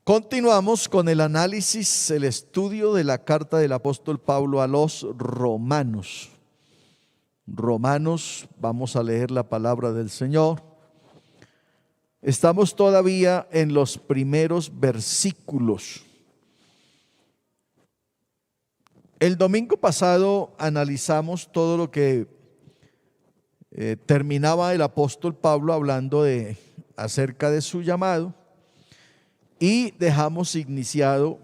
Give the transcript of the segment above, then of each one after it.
Continuamos con el análisis, el estudio de la carta del apóstol Pablo a los romanos. Romanos, vamos a leer la palabra del Señor. Estamos todavía en los primeros versículos. El domingo pasado analizamos todo lo que terminaba el apóstol Pablo hablando acerca de su llamado. Y dejamos iniciado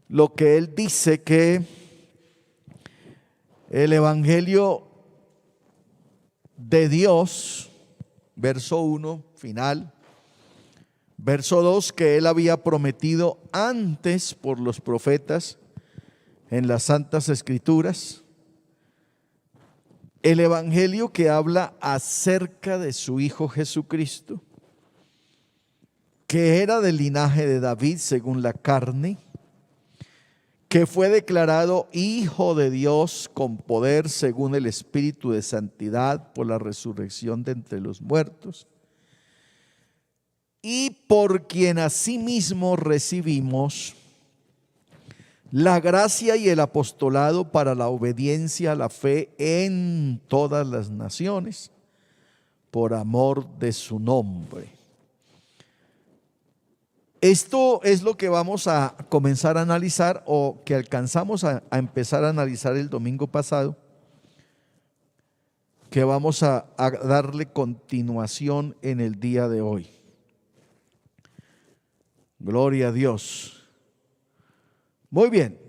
lo que él dice, que el evangelio de Dios, verso 1, final, verso 2, que él había prometido antes por los profetas en las Santas Escrituras, el evangelio que habla acerca de su Hijo Jesucristo, que era del linaje de David según la carne, que fue declarado Hijo de Dios con poder según el Espíritu de santidad por la resurrección de entre los muertos, y por quien asimismo recibimos la gracia y el apostolado para la obediencia a la fe en todas las naciones, por amor de su nombre. Esto es lo que vamos a comenzar a analizar, o que alcanzamos a empezar a analizar el domingo pasado, que vamos a darle continuación en el día de hoy. Gloria a Dios. Muy bien.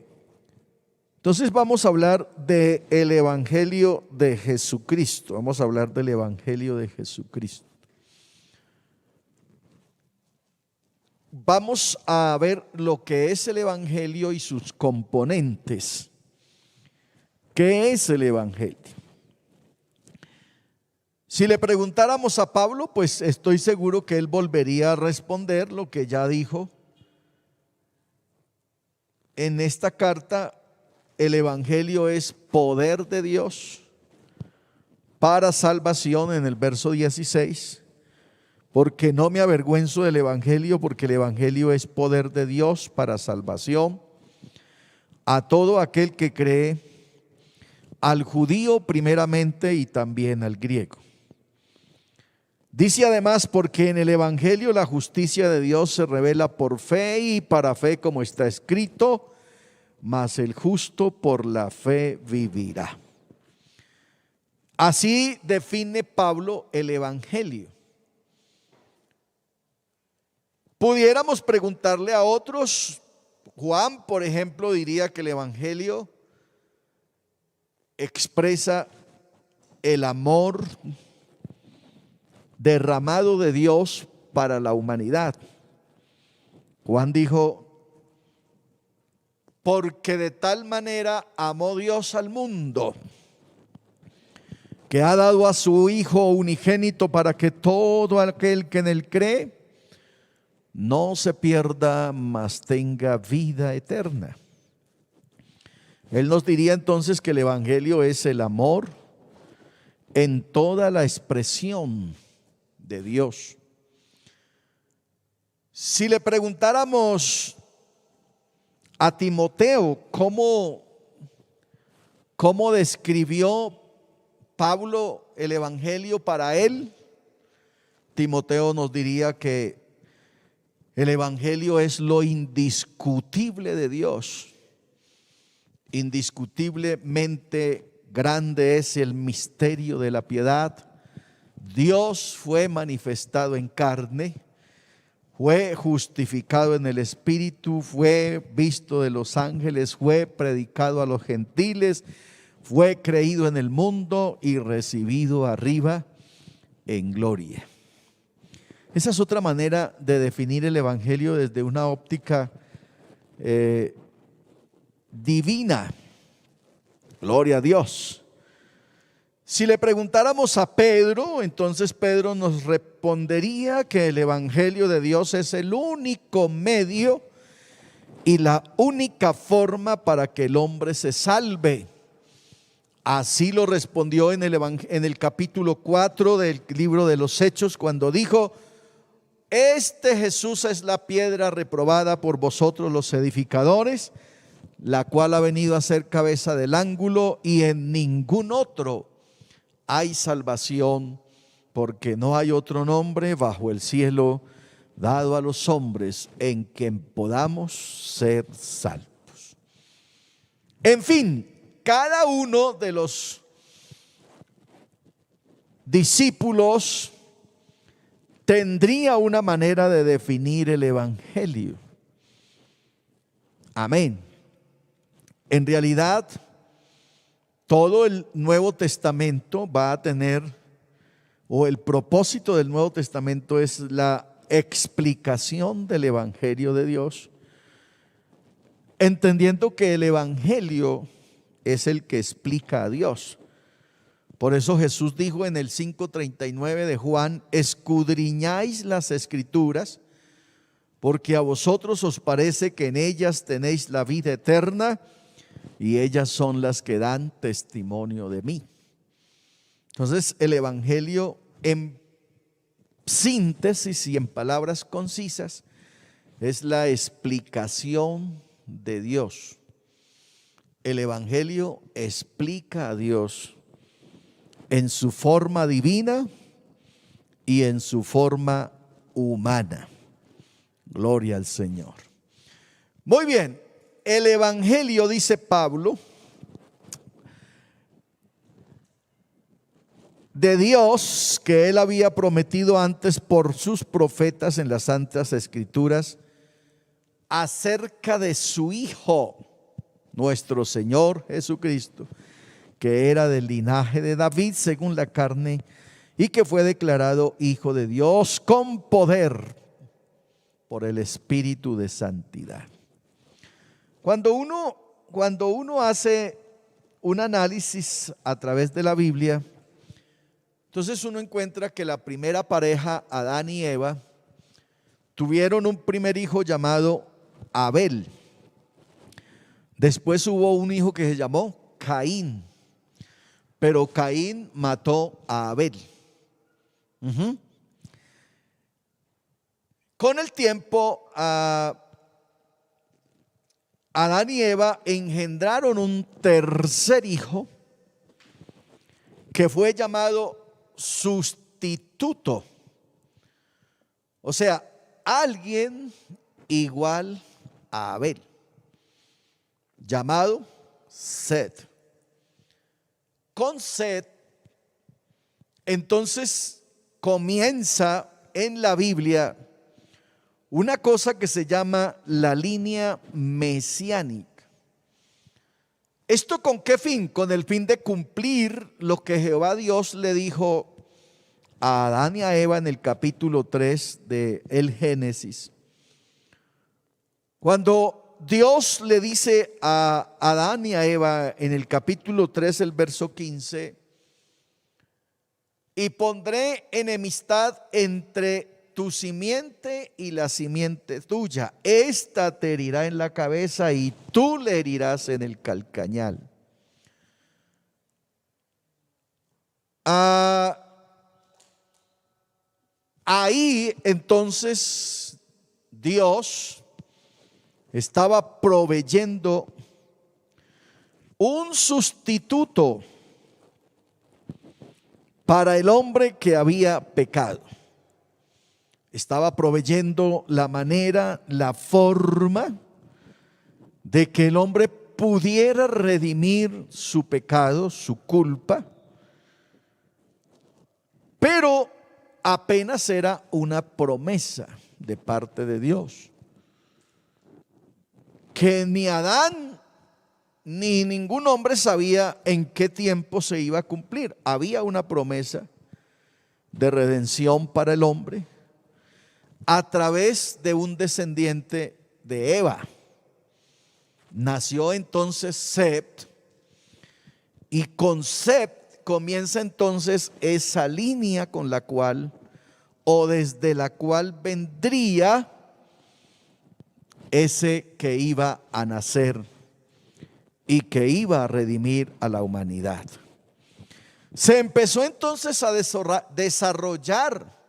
Entonces vamos a hablar del evangelio de Jesucristo. Vamos a hablar del evangelio de Jesucristo. Vamos a ver lo que es el evangelio y sus componentes. ¿Qué es el evangelio? Si le preguntáramos a Pablo, pues estoy seguro que él volvería a responder lo que ya dijo en esta carta. El evangelio es poder de Dios para salvación, en el verso 16. Porque no me avergüenzo del evangelio, porque el evangelio es poder de Dios para salvación a todo aquel que cree, al judío primeramente y también al griego. Dice además, porque en el evangelio la justicia de Dios se revela por fe y para fe, como está escrito, mas el justo por la fe vivirá. Así define Pablo el evangelio. Pudiéramos preguntarle a otros. Juan, por ejemplo, diría que el evangelio expresa el amor derramado de Dios para la humanidad. Juan dijo: porque de tal manera amó Dios al mundo, que ha dado a su Hijo unigénito, para que todo aquel que en él cree no se pierda, mas tenga vida eterna. Él nos diría entonces que el evangelio es el amor en toda la expresión de Dios. Si le preguntáramos a Timoteo cómo describió Pablo el evangelio para él, Timoteo nos diría que el evangelio es lo indiscutible de Dios. Indiscutiblemente grande es el misterio de la piedad. Dios fue manifestado en carne, fue justificado en el Espíritu, fue visto de los ángeles, fue predicado a los gentiles, fue creído en el mundo y recibido arriba en gloria. Esa es otra manera de definir el evangelio desde una óptica divina. Gloria a Dios. Si le preguntáramos a Pedro, entonces Pedro nos respondería que el evangelio de Dios es el único medio y la única forma para que el hombre se salve. Así lo respondió en el capítulo 4 del libro de los Hechos, cuando dijo: Este Jesús es la piedra reprobada por vosotros los edificadores, la cual ha venido a ser cabeza del ángulo, y en ningún otro hay salvación, porque no hay otro nombre bajo el cielo dado a los hombres en quien podamos ser salvos. En fin, cada uno de los discípulos tendría una manera de definir el evangelio. Amén. En realidad, todo el Nuevo Testamento va a tener, o el propósito del Nuevo Testamento es la explicación del evangelio de Dios, entendiendo que el evangelio es el que explica a Dios. Por eso Jesús dijo en el 5:39 de Juan: escudriñáis las escrituras, porque a vosotros os parece que en ellas tenéis la vida eterna, y ellas son las que dan testimonio de mí. Entonces, el evangelio, en síntesis y en palabras concisas, es la explicación de Dios. El evangelio explica a Dios en su forma divina y en su forma humana. Gloria al Señor. Muy bien, el evangelio, dice Pablo, de Dios, que él había prometido antes por sus profetas en las santas escrituras, acerca de su Hijo, nuestro Señor Jesucristo, que era del linaje de David según la carne, y que fue declarado Hijo de Dios con poder por el Espíritu de santidad. Cuando uno hace un análisis a través de la Biblia, entonces uno encuentra que la primera pareja, Adán y Eva, tuvieron un primer hijo llamado Abel. Después hubo un hijo que se llamó Caín, pero Caín mató a Abel. Con el tiempo, Adán y Eva engendraron un tercer hijo que fue llamado sustituto, o sea, alguien igual a Abel, llamado Set. Con Set, entonces comienza en la Biblia una cosa que se llama la línea mesiánica. ¿Esto con qué fin? Con el fin de cumplir lo que Jehová Dios le dijo a Adán y a Eva en el capítulo 3 de el Génesis. Cuando Dios le dice a Adán y a Eva en el capítulo 3, el verso 15: y pondré enemistad entre tu simiente y la simiente tuya, esta te herirá en la cabeza y tú le herirás en el calcañal. Ahí entonces Dios estaba proveyendo un sustituto para el hombre que había pecado. Estaba proveyendo la manera, la forma de que el hombre pudiera redimir su pecado, su culpa, pero apenas era una promesa de parte de Dios, que ni Adán ni ningún hombre sabía en qué tiempo se iba a cumplir. Había una promesa de redención para el hombre a través de un descendiente de Eva. Nació entonces Set, y con Set comienza entonces esa línea con la cual, o desde la cual vendría ese que iba a nacer y que iba a redimir a la humanidad. Se empezó entonces a desarrollar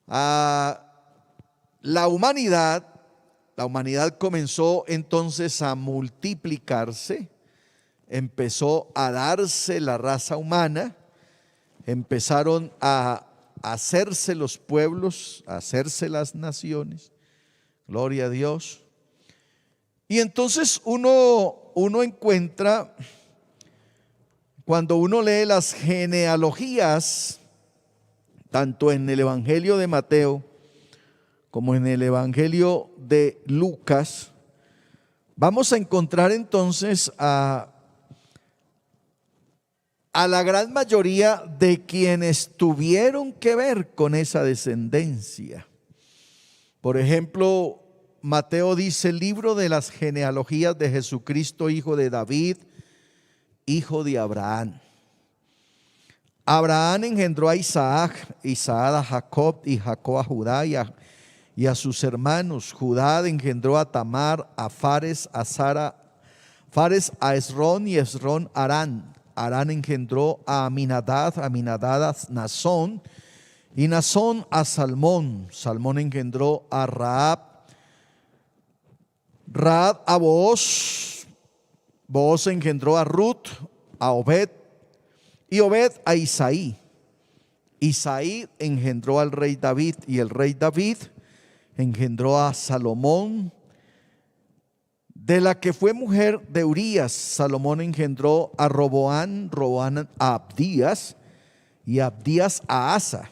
La humanidad comenzó entonces a multiplicarse, empezó a darse la raza humana, empezaron a hacerse los pueblos, a hacerse las naciones, gloria a Dios. Y entonces uno encuentra, cuando uno lee las genealogías, tanto en el Evangelio de Mateo como en el Evangelio de Lucas, vamos a encontrar entonces a la gran mayoría de quienes tuvieron que ver con esa descendencia. Por ejemplo, Mateo dice: el libro de las genealogías de Jesucristo, hijo de David, hijo de Abraham. Abraham engendró a Isaac, Isaac a Jacob, y Jacob a Judá y a sus hermanos. Judá engendró a Tamar, a Fares, a Sara, Fares a Esrón, y Esrón a Arán. Arán engendró a Aminadab, Aminadab a Nazón, y Nazón a Salmón. Salmón engendró a Rahab, Rahab a Booz, Booz engendró a Ruth, a Obed, y Obed a Isaí. Isaí engendró al rey David, y el rey David engendró a Salomón, de la que fue mujer de Urías. Salomón engendró a Roboán, Roboán a Abdías, y Abdías a Asa.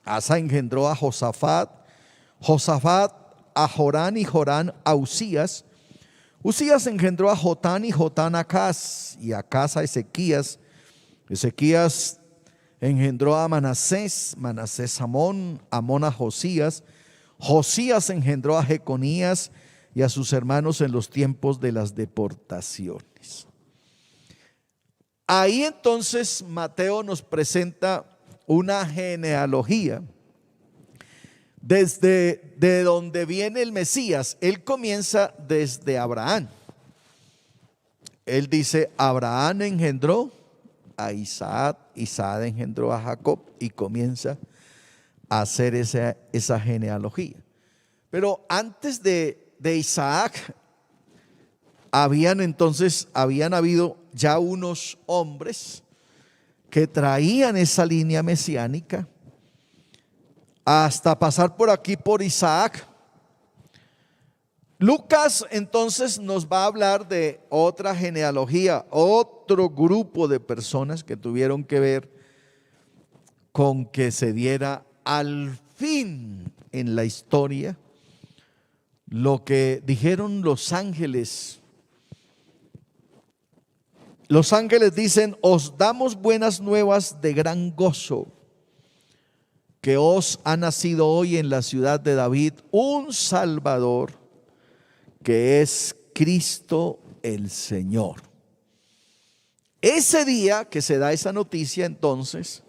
Asa engendró a Josafat, Josafat a Jorán, y Jorán a Usías. Usías engendró a Jotán, y Jotán a Acaz, y Acaz a Ezequías. Ezequías engendró a Manasés, Manasés a Amón, Amón a Josías. Josías engendró a Jeconías y a sus hermanos en los tiempos de las deportaciones. Ahí entonces Mateo nos presenta una genealogía desde de donde viene el Mesías. Él comienza desde Abraham. Él dice: Abraham engendró a Isaac, Isaac engendró a Jacob, y comienza a hacer esa genealogía. Pero antes de Isaac habían habido ya unos hombres que traían esa línea mesiánica hasta pasar por aquí por Isaac. Lucas entonces nos va a hablar de otra genealogía, otro grupo de personas que tuvieron que ver con que se diera al fin en la historia lo que dijeron los ángeles. Los ángeles dicen: os damos buenas nuevas de gran gozo, que os ha nacido hoy en la ciudad de David un Salvador, que es Cristo el Señor. Ese día que se da esa noticia, entonces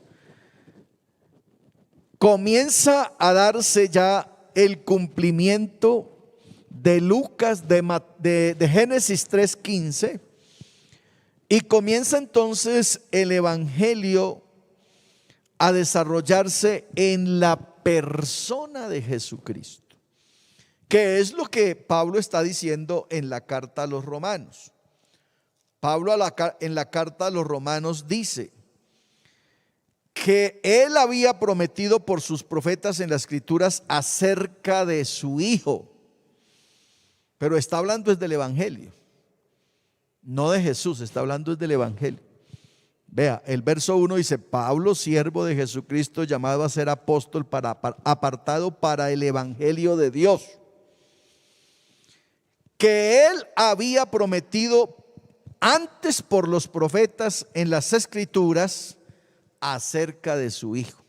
comienza a darse ya el cumplimiento de Lucas, de Génesis 3:15, y comienza entonces el evangelio a desarrollarse en la persona de Jesucristo, que es lo que Pablo está diciendo en la carta a los romanos. Pablo en la carta a los romanos dice que él había prometido por sus profetas en las escrituras acerca de su Hijo, pero está hablando desde el evangelio, no de Jesús, está hablando desde el evangelio. Vea, el verso 1 dice: Pablo, siervo de Jesucristo, llamado a ser apóstol, apartado para el evangelio de Dios, que él había prometido antes por los profetas en las escrituras acerca de su Hijo.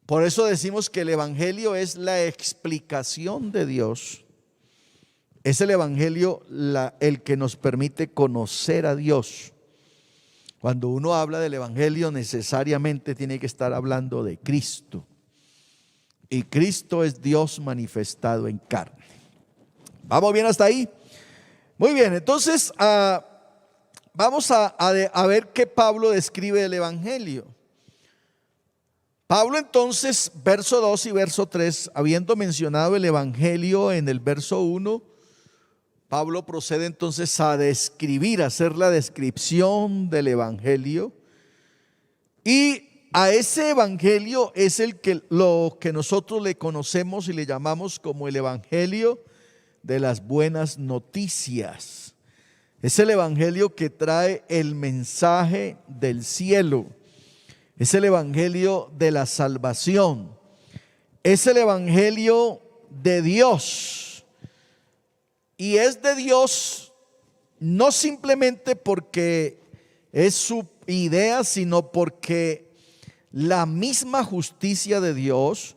Por eso decimos que el evangelio es la explicación de Dios. Es el evangelio el que nos permite conocer a Dios. Cuando uno habla del evangelio, necesariamente tiene que estar hablando de Cristo. Y Cristo es Dios manifestado en carne. ¿Vamos bien hasta ahí? Muy bien, entonces vamos a ver qué Pablo describe del evangelio. Pablo entonces, verso 2 y verso 3, habiendo mencionado el evangelio en el verso 1, Pablo procede entonces a describir, a hacer la descripción del evangelio. Y a ese evangelio es lo que nosotros le conocemos y le llamamos como el evangelio de las buenas noticias. Es el evangelio que trae el mensaje del cielo. Es el evangelio de la salvación. Es el evangelio de Dios. Y es de Dios no simplemente porque es su idea, sino porque la misma justicia de Dios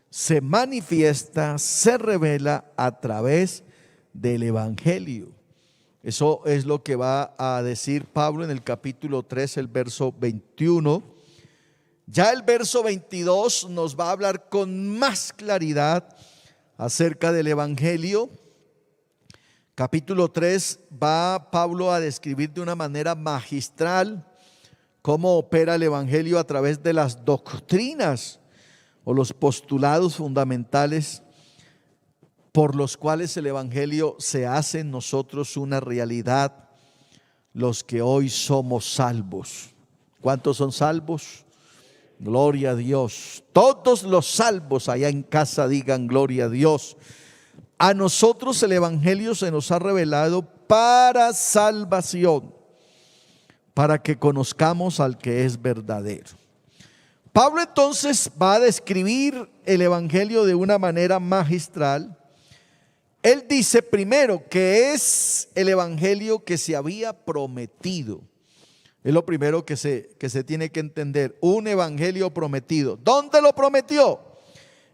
se manifiesta, se revela a través del evangelio. Eso es lo que va a decir Pablo en el capítulo 3, el verso 21. Ya el verso 22 nos va a hablar con más claridad acerca del evangelio. Capítulo 3 va Pablo a describir de una manera magistral cómo opera el evangelio a través de las doctrinas o los postulados fundamentales por los cuales el evangelio se hace en nosotros una realidad, los que hoy somos salvos. ¿Cuántos son salvos? Gloria a Dios. Todos los salvos allá en casa digan gloria a Dios. A nosotros el evangelio se nos ha revelado para salvación, para que conozcamos al que es verdadero. Pablo entonces va a describir el evangelio de una manera magistral. Él dice primero que es el evangelio que se había prometido. Es lo primero que se tiene que entender. Un evangelio prometido. ¿Dónde lo prometió?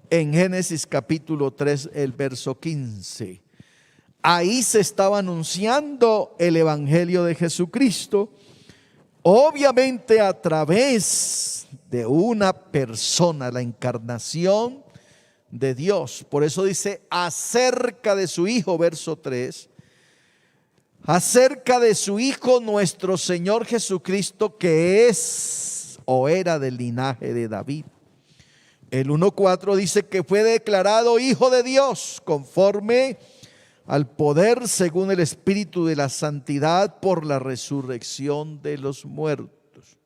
En Génesis capítulo 3, el verso 15. Ahí se estaba anunciando el evangelio de Jesucristo, obviamente a través de una persona, la encarnación de Dios. Por eso dice acerca de su Hijo, verso 3, acerca de su Hijo nuestro Señor Jesucristo, que es o era del linaje de David. El 1:4 dice que fue declarado Hijo de Dios conforme al poder según el Espíritu de la santidad por la resurrección de los muertos.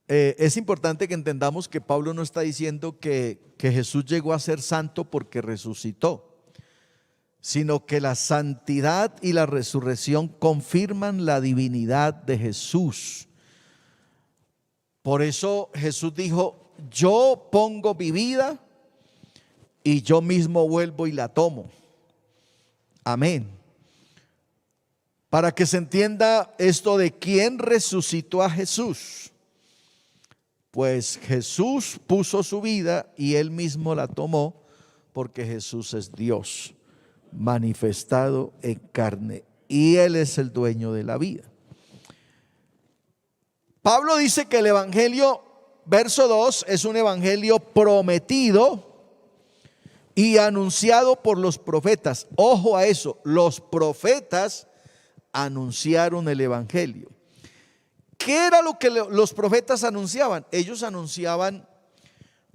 Es importante que entendamos que Pablo no está diciendo que Jesús llegó a ser santo porque resucitó, sino que la santidad y la resurrección confirman la divinidad de Jesús. Por eso Jesús dijo: yo pongo mi vida y yo mismo vuelvo y la tomo. Amén. Para que se entienda esto de quién resucitó a Jesús. Pues Jesús puso su vida y él mismo la tomó, porque Jesús es Dios manifestado en carne y él es el dueño de la vida. Pablo dice que el evangelio, verso 2, es un evangelio prometido y anunciado por los profetas. Ojo a eso, los profetas anunciaron el evangelio. ¿Qué era lo que los profetas anunciaban? Ellos anunciaban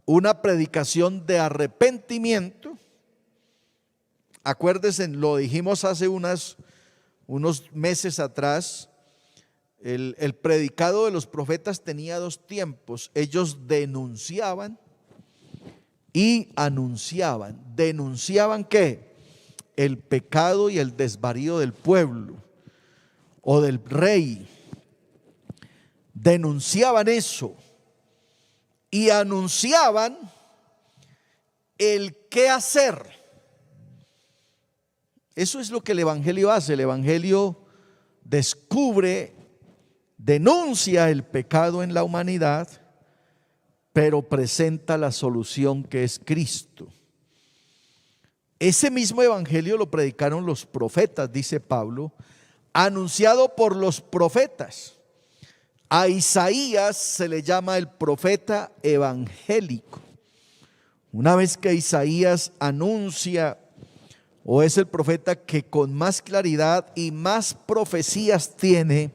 una predicación de arrepentimiento. Acuérdense, lo dijimos hace unos meses atrás. El predicado de los profetas tenía dos tiempos. Ellos denunciaban y anunciaban. ¿Denunciaban qué? El pecado y el desvarío del pueblo o del rey. Denunciaban eso y anunciaban el qué hacer. Eso es lo que el evangelio hace. El evangelio descubre, denuncia el pecado en la humanidad, pero presenta la solución, que es Cristo. Ese mismo evangelio lo predicaron los profetas, dice Pablo, anunciado por los profetas. A Isaías se le llama el profeta evangélico. Una vez que Isaías anuncia, o es el profeta que con más claridad y más profecías tiene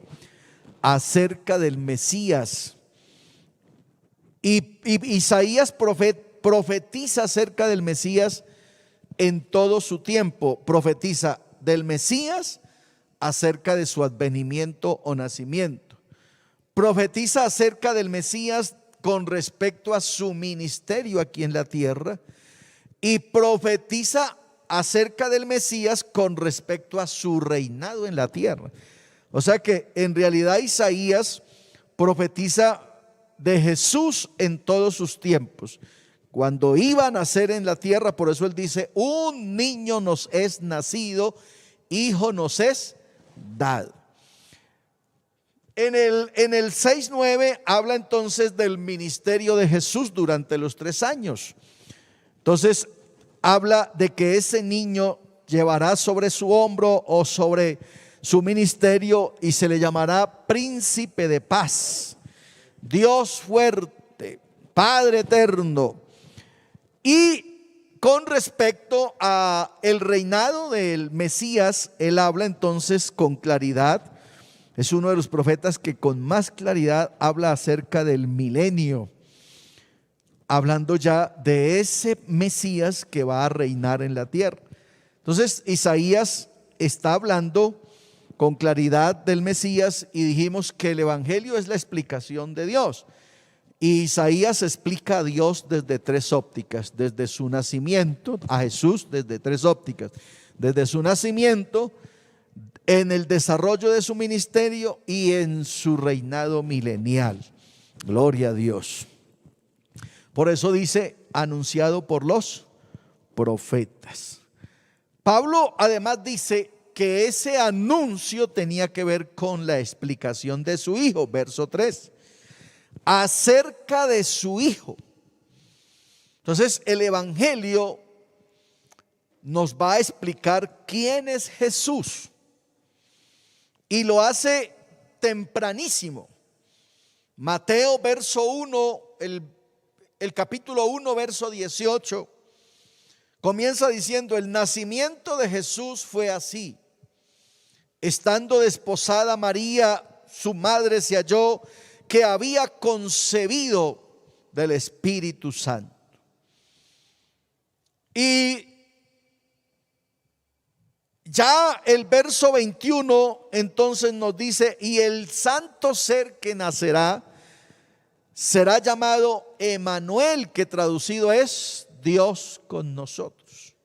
acerca del Mesías, Y Isaías profetiza acerca del Mesías en todo su tiempo. Profetiza del Mesías acerca de su advenimiento o nacimiento. Profetiza acerca del Mesías con respecto a su ministerio aquí en la tierra. Y profetiza acerca del Mesías con respecto a su reinado en la tierra. O sea que en realidad Isaías profetiza de Jesús en todos sus tiempos. Cuando iba a nacer en la tierra, por eso él dice: un niño nos es nacido, hijo nos es dado. En el 6:9 habla entonces del ministerio de Jesús durante los 3 años. Entonces habla de que ese niño llevará sobre su hombro o sobre su ministerio y se le llamará príncipe de paz, Dios fuerte, Padre eterno. Y con respecto a el reinado del Mesías, él habla entonces con claridad. Es uno de los profetas que con más claridad habla acerca del milenio, hablando ya de ese Mesías que va a reinar en la tierra. Entonces Isaías está hablando con claridad del Mesías, y dijimos que el Evangelio es la explicación de Dios. Y Isaías explica a Dios desde 3 ópticas: desde su nacimiento, a Jesús desde 3 ópticas, desde su nacimiento, en el desarrollo de su ministerio y en su reinado milenial. Gloria a Dios. Por eso dice: anunciado por los profetas. Pablo además dice que ese anuncio tenía que ver con la explicación de su Hijo. Verso 3, acerca de su Hijo. Entonces el Evangelio nos va a explicar quién es Jesús, y lo hace tempranísimo. Mateo verso 1, el capítulo 1 verso 18 comienza diciendo: el nacimiento de Jesús fue así. Estando desposada María, su madre, se halló que había concebido del Espíritu Santo. Y ya el verso 21 entonces nos dice: y el santo ser que nacerá será llamado Emanuel, que traducido es Dios con nosotros.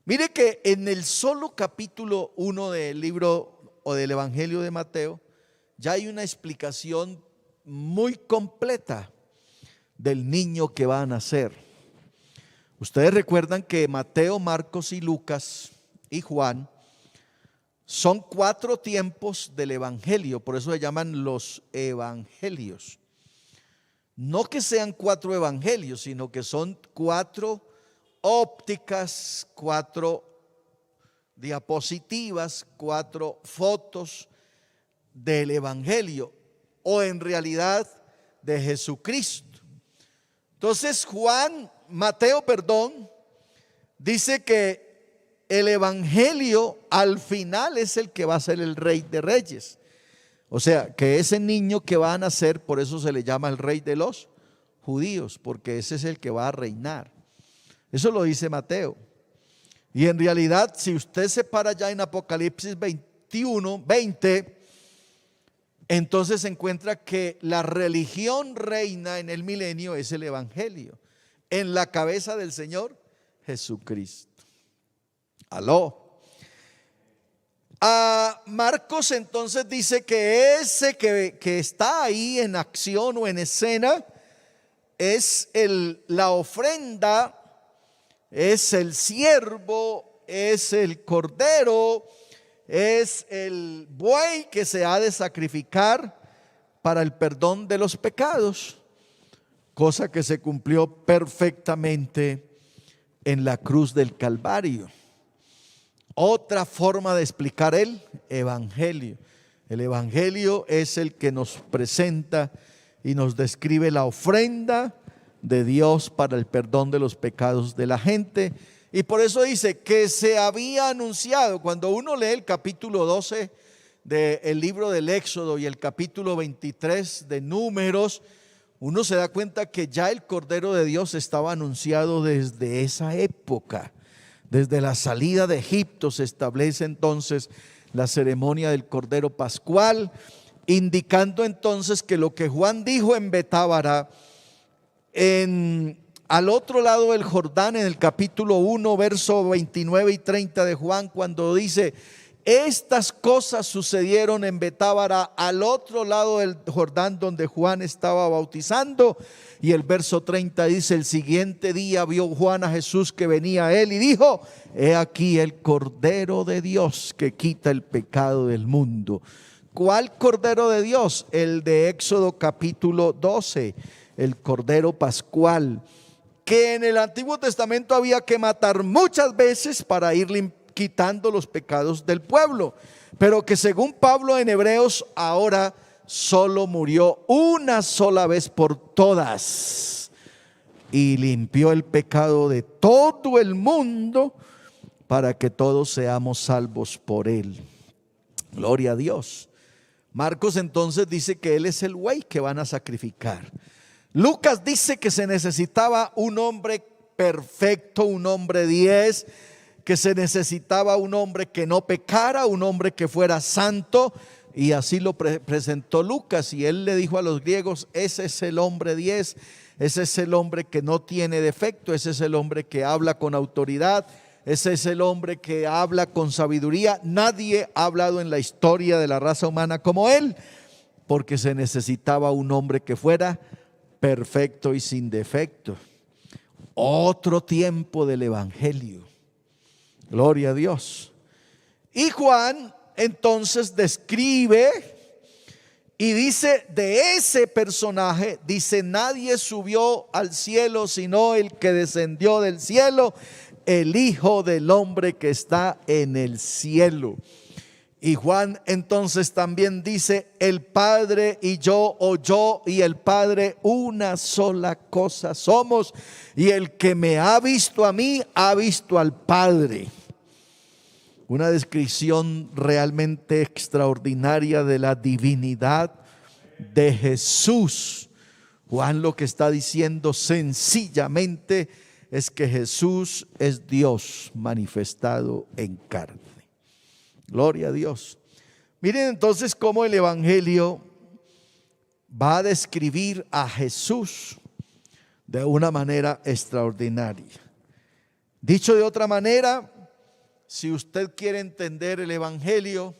Mire que en el solo capítulo 1 del libro o del Evangelio de Mateo ya hay una explicación muy completa del niño que va a nacer. Ustedes recuerdan que Mateo, Marcos y Lucas y Juan son 4 tiempos del Evangelio, por eso se llaman los evangelios. No que sean 4 evangelios, sino que son 4 ópticas, 4 diapositivas, 4 fotos del Evangelio, o en realidad de Jesucristo. Entonces Mateo, dice que el Evangelio al final es el que va a ser el Rey de Reyes. O sea, que ese niño que va a nacer, por eso se le llama el Rey de los judíos, porque ese es el que va a reinar. Eso lo dice Mateo. Y en realidad, si usted se para ya en Apocalipsis 20, entonces se encuentra que la religión reina en el milenio es el Evangelio, en la cabeza del Señor Jesucristo. Aló. A Marcos entonces dice que ese que está ahí en acción o en escena es la ofrenda, es el siervo, es el cordero, es el buey que se ha de sacrificar para el perdón de los pecados, cosa que se cumplió perfectamente en la cruz del Calvario. Otra forma de explicar el Evangelio. El Evangelio es el que nos presenta y nos describe la ofrenda de Dios para el perdón de los pecados de la gente. Y por eso dice que se había anunciado. Cuando uno lee el capítulo 12 del libro del Éxodo y el capítulo 23 de Números, uno se da cuenta que ya el Cordero de Dios estaba anunciado desde esa época. Desde la salida de Egipto se establece entonces la ceremonia del Cordero Pascual, indicando entonces que lo que Juan dijo en Betábara, al otro lado del Jordán, en el capítulo 1, verso 29 y 30 de Juan, cuando dice: estas cosas sucedieron en Betábara, al otro lado del Jordán donde Juan estaba bautizando. Y el verso 30 dice: el siguiente día vio Juan a Jesús que venía a él y dijo: he aquí el Cordero de Dios que quita el pecado del mundo. ¿Cuál Cordero de Dios? El de Éxodo capítulo 12, el Cordero Pascual, que en el Antiguo Testamento había que matar muchas veces para ir quitando los pecados del pueblo, pero que según Pablo en Hebreos ahora solo murió una sola vez por todas y limpió el pecado de todo el mundo para que todos seamos salvos por él. Gloria a Dios. Marcos entonces dice que él es el buey que van a sacrificar. Lucas dice que se necesitaba un hombre perfecto, un hombre 10, que se necesitaba un hombre que no pecara, un hombre que fuera santo, y así lo presentó Lucas. Y él le dijo a los griegos: ese es el hombre 10, ese es el hombre que no tiene defecto, ese es el hombre que habla con autoridad, ese es el hombre que habla con sabiduría. Nadie ha hablado en la historia de la raza humana como él, porque se necesitaba un hombre que fuera perfecto y sin defecto. Otro tiempo del evangelio. Gloria a Dios. Y Juan entonces describe y dice de ese personaje, dice: nadie subió al cielo sino el que descendió del cielo, el Hijo del Hombre que está en el cielo. Y Juan entonces también dice: el Padre y yo, o yo y el Padre, una sola cosa somos, y el que me ha visto a mí, ha visto al Padre. Una descripción realmente extraordinaria de la divinidad de Jesús. Juan lo que está diciendo sencillamente es que Jesús es Dios manifestado en carne. Gloria a Dios. Miren entonces cómo el evangelio va a describir a Jesús de una manera extraordinaria. Dicho de otra manera, si usted quiere entender el evangelio,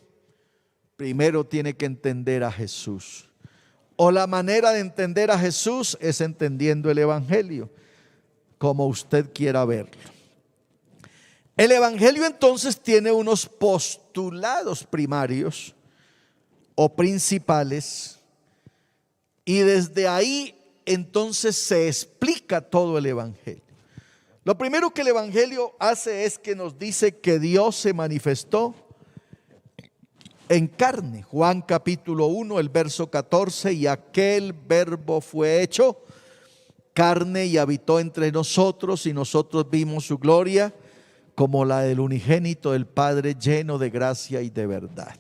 primero tiene que entender a Jesús. O la manera de entender a Jesús es entendiendo el evangelio, como usted quiera verlo. El evangelio entonces tiene unos postulados primarios o principales, y desde ahí entonces se explica todo el evangelio. Lo primero que el evangelio hace es que nos dice que Dios se manifestó en carne. Juan capítulo 1, el verso 14: y aquel verbo fue hecho carne y habitó entre nosotros, y nosotros vimos su gloria como la del unigénito del Padre, lleno de gracia y de verdad.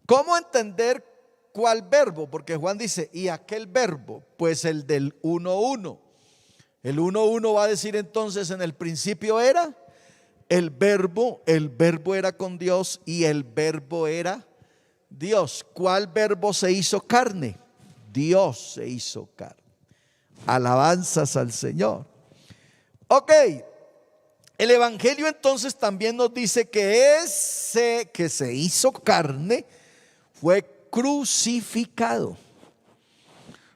¿Cómo entender cuál verbo? Porque Juan dice: y aquel verbo, pues el del 1:1. El 1:1 va a decir entonces: en el principio era el verbo era con Dios y el verbo era Dios. ¿Cuál verbo se hizo carne? Dios se hizo carne. Alabanzas al Señor. Ok, el evangelio entonces también nos dice que ese que se hizo carne fue crucificado.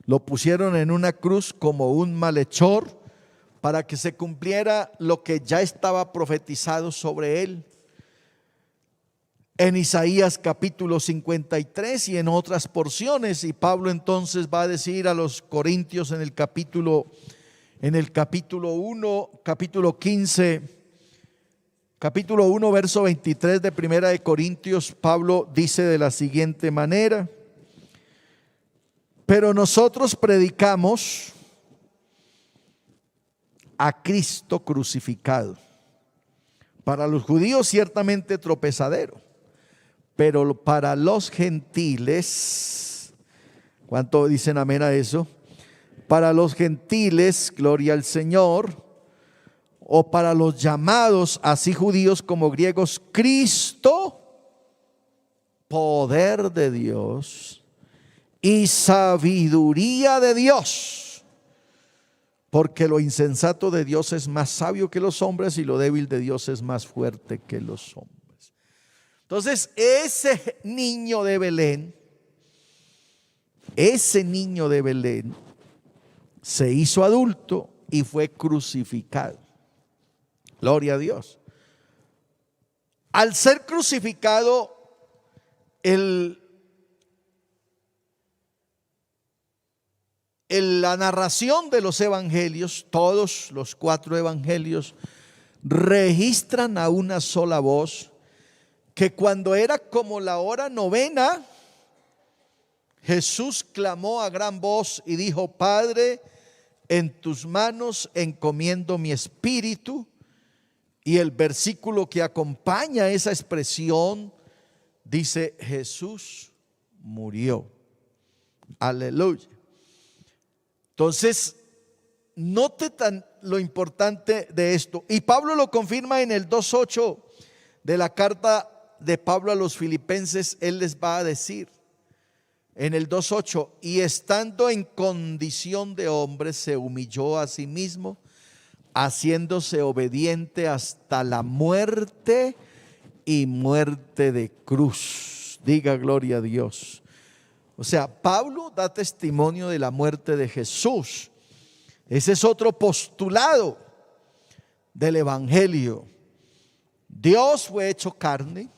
Lo pusieron en una cruz como un malhechor, para que se cumpliera lo que ya estaba profetizado sobre él en Isaías capítulo 53 y en otras porciones. Y Pablo entonces va a decir a los corintios en el capítulo 1, capítulo 15, capítulo 1, verso 23 de Primera de Corintios. Pablo dice de la siguiente manera: pero nosotros predicamos a Cristo crucificado, para los judíos ciertamente tropezadero, pero para los gentiles, ¿cuánto dicen amén a eso? para los gentiles, gloria al Señor, o para los llamados, así judíos como griegos, Cristo, poder de Dios y sabiduría de Dios, porque lo insensato de Dios es más sabio que los hombres y lo débil de Dios es más fuerte que los hombres. Entonces, ese niño de Belén se hizo adulto y fue crucificado. Gloria a Dios. Al ser crucificado, la narración de los evangelios, todos los 4 evangelios, registran a una sola voz que cuando era como la hora novena, Jesús clamó a gran voz y dijo: Padre, en tus manos encomiendo mi espíritu. Y el versículo que acompaña esa expresión dice: Jesús murió. Aleluya. Entonces, note lo importante de esto. Y Pablo lo confirma en el 2:8 de la carta de Pablo a los filipenses. Él les va a decir en el 2:8: y estando en condición de hombre, se humilló a sí mismo, haciéndose obediente hasta la muerte y muerte de cruz. Diga gloria a Dios. O sea, Pablo da testimonio de la muerte de Jesús. Ese es otro postulado del evangelio. Dios fue hecho carne,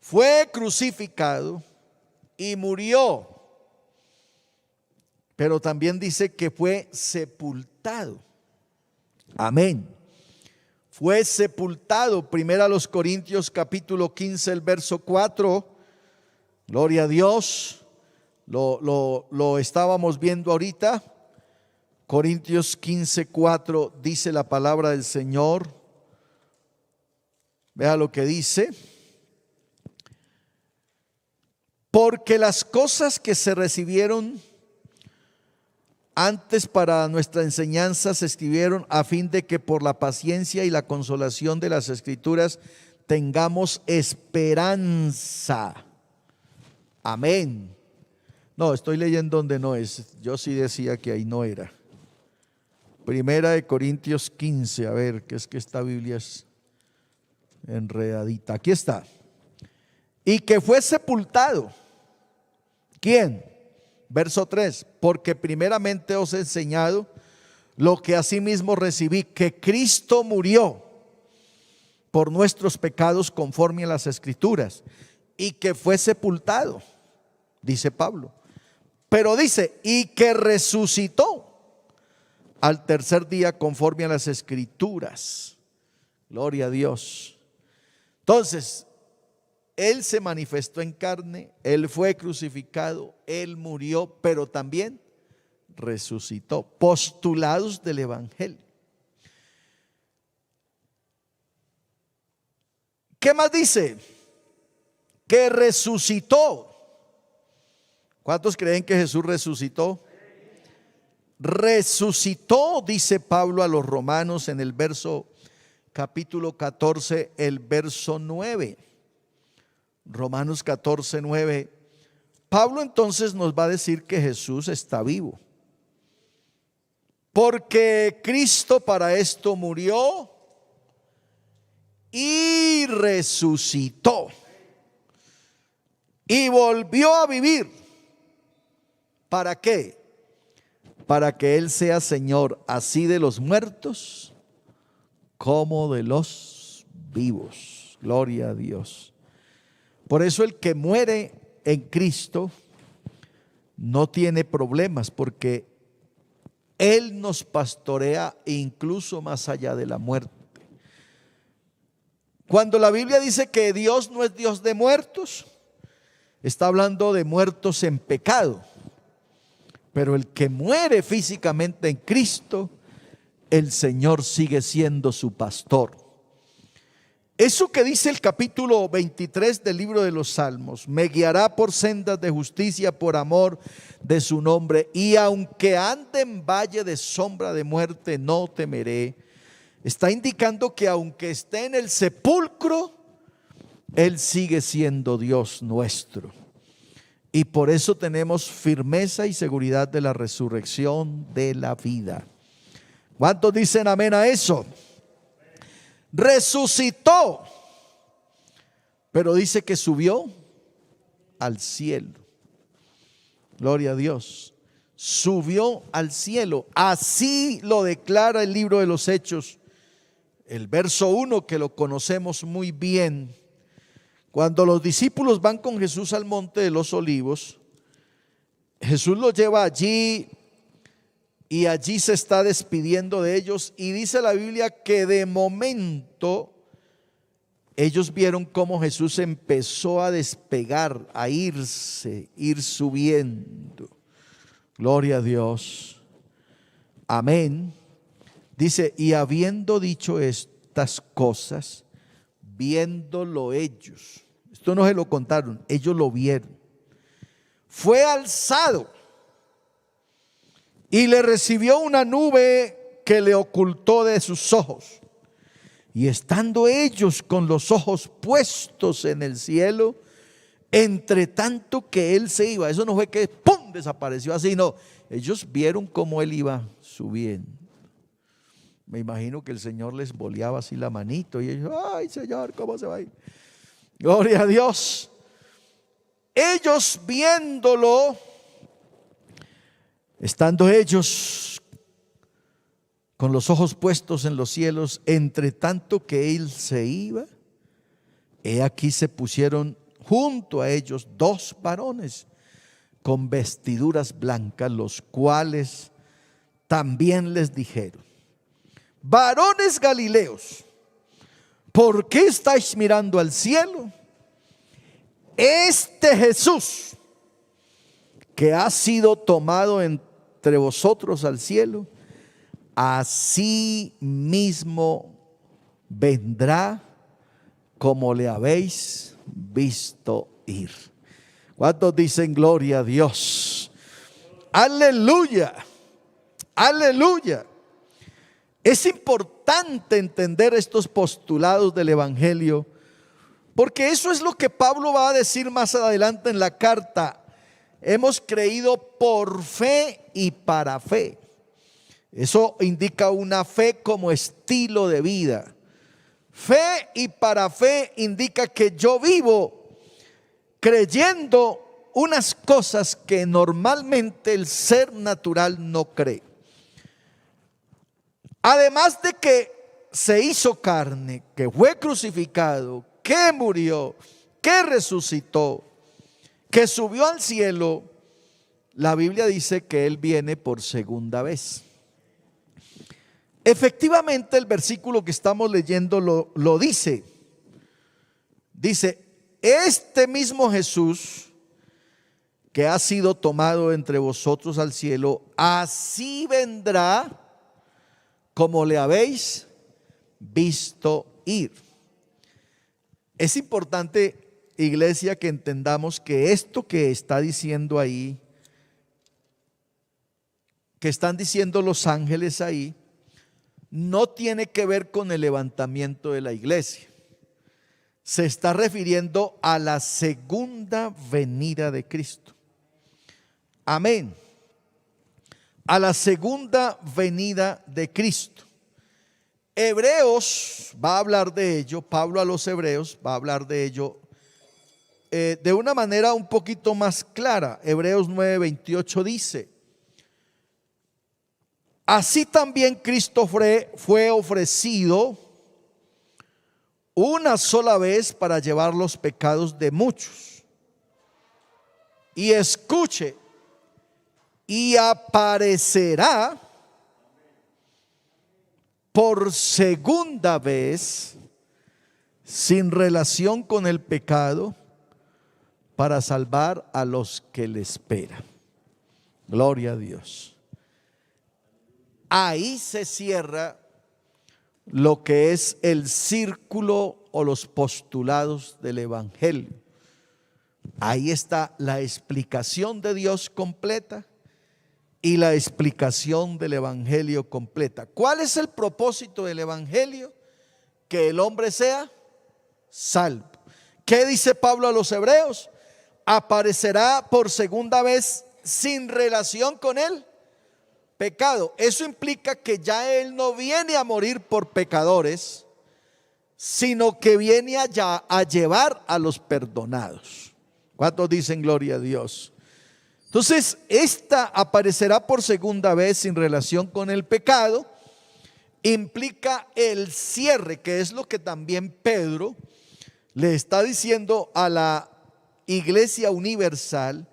fue crucificado y murió, pero también dice que fue sepultado. Amén. Fue sepultado. Primera a los Corintios capítulo 15, el verso 4. Gloria a Dios. Lo estábamos viendo ahorita. Corintios 15, 4 dice la palabra del Señor. Vea lo que dice: porque las cosas que se recibieron antes para nuestra enseñanza se escribieron a fin de que por la paciencia y la consolación de las Escrituras tengamos esperanza. Amén. No, estoy leyendo donde no es. Yo sí decía que ahí no era. Primera de Corintios 15. A ver, que es que esta Biblia es enredadita. Aquí está. Y que fue sepultado. ¿Quién? Verso 3: porque primeramente os he enseñado lo que asimismo recibí, que Cristo murió por nuestros pecados conforme a las Escrituras, y que fue sepultado, dice Pablo, pero dice: y que resucitó al tercer día conforme a las Escrituras. Gloria a Dios. Entonces, Él se manifestó en carne, Él fue crucificado, Él murió, pero también resucitó. Postulados del evangelio. ¿Qué más dice? Que resucitó. ¿Cuántos creen que Jesús resucitó? Resucitó, dice Pablo a los romanos en el capítulo 14, el verso 9. Romanos 14, 9. Pablo entonces nos va a decir que Jesús está vivo, porque Cristo para esto murió y resucitó y volvió a vivir. ¿Para qué? Para que Él sea Señor así de los muertos como de los vivos. Gloria a Dios. Por eso el que muere en Cristo no tiene problemas, porque Él nos pastorea incluso más allá de la muerte. Cuando la Biblia dice que Dios no es Dios de muertos, está hablando de muertos en pecado. Pero el que muere físicamente en Cristo, el Señor sigue siendo su pastor. Eso que dice el capítulo 23 del libro de los Salmos: me guiará por sendas de justicia por amor de su nombre, y aunque ande en valle de sombra de muerte, no temeré. Está indicando que aunque esté en el sepulcro, Él sigue siendo Dios nuestro. Y por eso tenemos firmeza y seguridad de la resurrección de la vida. ¿Cuántos dicen amén a eso? Resucitó, pero dice que subió al cielo. Gloria a Dios. Subió al cielo. Así lo declara el libro de los Hechos, el verso 1, que lo conocemos muy bien. Cuando los discípulos van con Jesús al monte de los Olivos, Jesús los lleva allí y allí se está despidiendo de ellos, y dice la Biblia que de momento ellos vieron cómo Jesús empezó a despegar, a irse, ir subiendo. Gloria a Dios. Amén. Dice, y habiendo dicho estas cosas, viéndolo ellos, esto no se lo contaron, ellos lo vieron, fue alzado y le recibió una nube que le ocultó de sus ojos. Y estando ellos con los ojos puestos en el cielo, entre tanto que él se iba, eso no fue que ¡pum!, desapareció así, no, ellos vieron cómo él iba subiendo. Me imagino que el Señor les boleaba así la manito y ellos, ay Señor, ¿cómo se va a ir? Gloria a Dios. Ellos viéndolo, estando ellos con los ojos puestos en los cielos, entre tanto que él se iba, he aquí se pusieron junto a ellos dos varones con vestiduras blancas, los cuales también les dijeron: varones Galileos, ¿por qué estáis mirando al cielo? Este Jesús que ha sido tomado entre vosotros al cielo, así mismo vendrá como le habéis visto ir. ¿Cuántos dicen gloria a Dios? Aleluya, aleluya. Es importante entender estos postulados del Evangelio, porque eso es lo que Pablo va a decir más adelante en la carta. Hemos creído por fe y para fe. Eso indica una fe como estilo de vida. Fe y para fe indica que yo vivo creyendo unas cosas que normalmente el ser natural no cree. Además de que se hizo carne, que fue crucificado, que murió, que resucitó, que subió al cielo, la Biblia dice que Él viene por segunda vez. Efectivamente, el versículo que estamos leyendo lo dice. Dice, este mismo Jesús que ha sido tomado entre vosotros al cielo, así vendrá como le habéis visto ir. Es importante, iglesia, que entendamos que esto que está diciendo ahí, que están diciendo los ángeles ahí, no tiene que ver con el levantamiento de la iglesia. Se está refiriendo a la segunda venida de Cristo. Amén. A la segunda venida de Cristo. Hebreos va a hablar de ello, Pablo a los Hebreos va a hablar de ello de una manera un poquito más clara. Hebreos 9:28 dice: así también Cristo fue ofrecido una sola vez para llevar los pecados de muchos. Y escuche, y aparecerá por segunda vez sin relación con el pecado para salvar a los que le esperan. Gloria a Dios. Ahí se cierra lo que es el círculo o los postulados del Evangelio. Ahí está la explicación de Dios completa y la explicación del Evangelio completa. ¿Cuál es el propósito del Evangelio? Que el hombre sea salvo. ¿Qué dice Pablo a los hebreos? Aparecerá por segunda vez sin relación con el pecado. Eso implica que ya Él no viene a morir por pecadores, sino que viene allá a llevar a los perdonados. ¿Cuántos dicen gloria a Dios? Entonces, esta aparecerá por segunda vez sin relación con el pecado, implica el cierre, que es lo que también Pedro le está diciendo a la Iglesia Universal.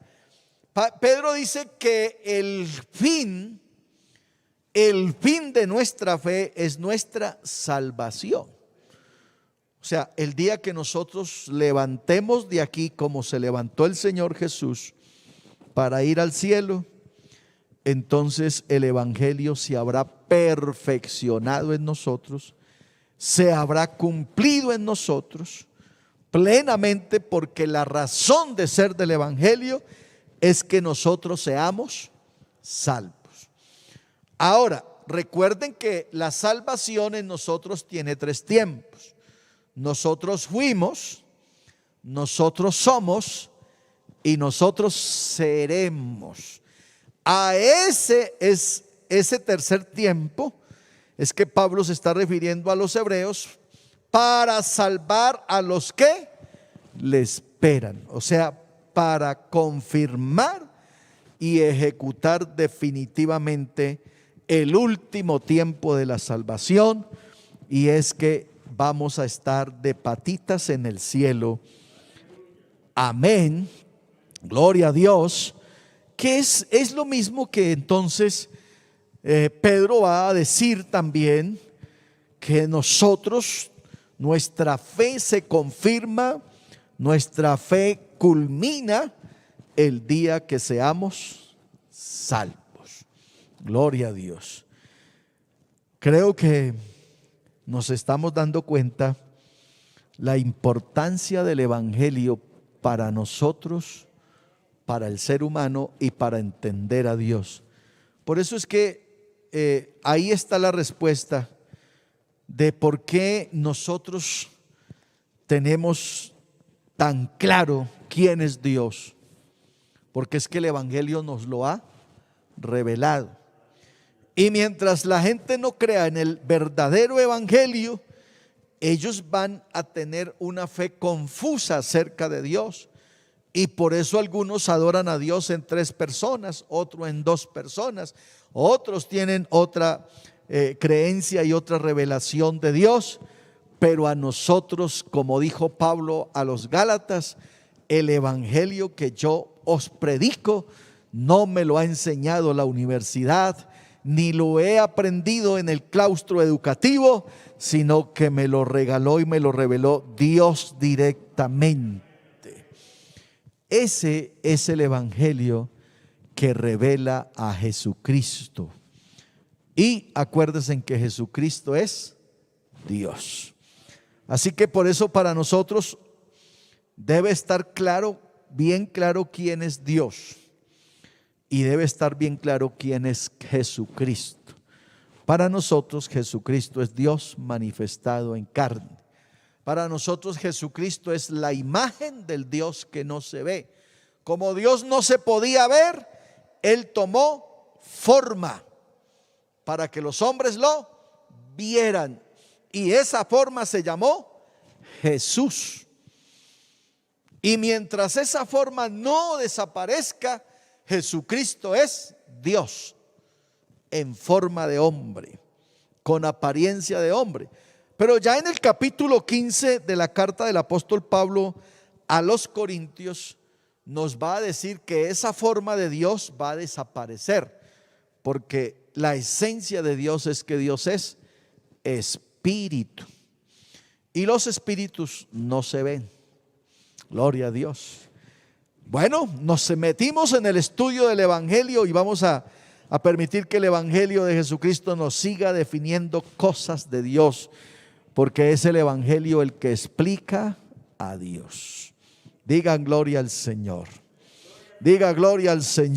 Pedro dice que el fin de nuestra fe es nuestra salvación. O sea, el día que nosotros levantemos de aquí como se levantó el Señor Jesús para ir al cielo, entonces el Evangelio se habrá perfeccionado en nosotros, se habrá cumplido en nosotros plenamente, porque la razón de ser del Evangelio es que nosotros seamos salvos. Ahora, recuerden que la salvación en nosotros tiene tres tiempos. Nosotros fuimos, nosotros somos y nosotros seremos. A ese tercer tiempo es que Pablo se está refiriendo a los hebreos para salvar a los que le esperan. O sea, para confirmar y ejecutar definitivamente el último tiempo de la salvación, y es que vamos a estar de patitas en el cielo. Amén. Gloria a Dios. Que es lo mismo que entonces Pedro va a decir también, que nosotros, nuestra fe se confirma, nuestra fe culmina el día que seamos salvos. Gloria a Dios. Creo que nos estamos dando cuenta la importancia del Evangelio para nosotros, para el ser humano y para entender a Dios. Por eso es que ahí está la respuesta de por qué nosotros tenemos tan claro quién es Dios, porque es que el Evangelio nos lo ha revelado. Y mientras la gente no crea en el verdadero Evangelio, ellos van a tener una fe confusa acerca de Dios. Y por eso algunos adoran a Dios en 3 personas, otros en 2 personas, otros tienen otra creencia y otra revelación de Dios. Pero a nosotros, como dijo Pablo a los Gálatas, el Evangelio que yo os predico no me lo ha enseñado la universidad, ni lo he aprendido en el claustro educativo, sino que me lo regaló y me lo reveló Dios directamente. Ese es el Evangelio que revela a Jesucristo. Y acuérdense que Jesucristo es Dios. Así que por eso para nosotros debe estar claro, bien claro quién es Dios. Y debe estar bien claro quién es Jesucristo. Para nosotros Jesucristo es Dios manifestado en carne. Para nosotros Jesucristo es la imagen del Dios que no se ve. Como Dios no se podía ver, Él tomó forma para que los hombres lo vieran. Y esa forma se llamó Jesús. Y mientras esa forma no desaparezca, Jesucristo es Dios en forma de hombre, con apariencia de hombre. Pero ya en el capítulo 15 de la carta del apóstol Pablo a los Corintios nos va a decir que esa forma de Dios va a desaparecer, porque la esencia de Dios es que Dios es espíritu y los espíritus no se ven. Gloria a Dios. Bueno, nos metimos en el estudio del Evangelio y vamos a permitir que el Evangelio de Jesucristo nos siga definiendo cosas de Dios. porque es el evangelio el que explica a Dios. Digan gloria al Señor. Diga gloria al Señor.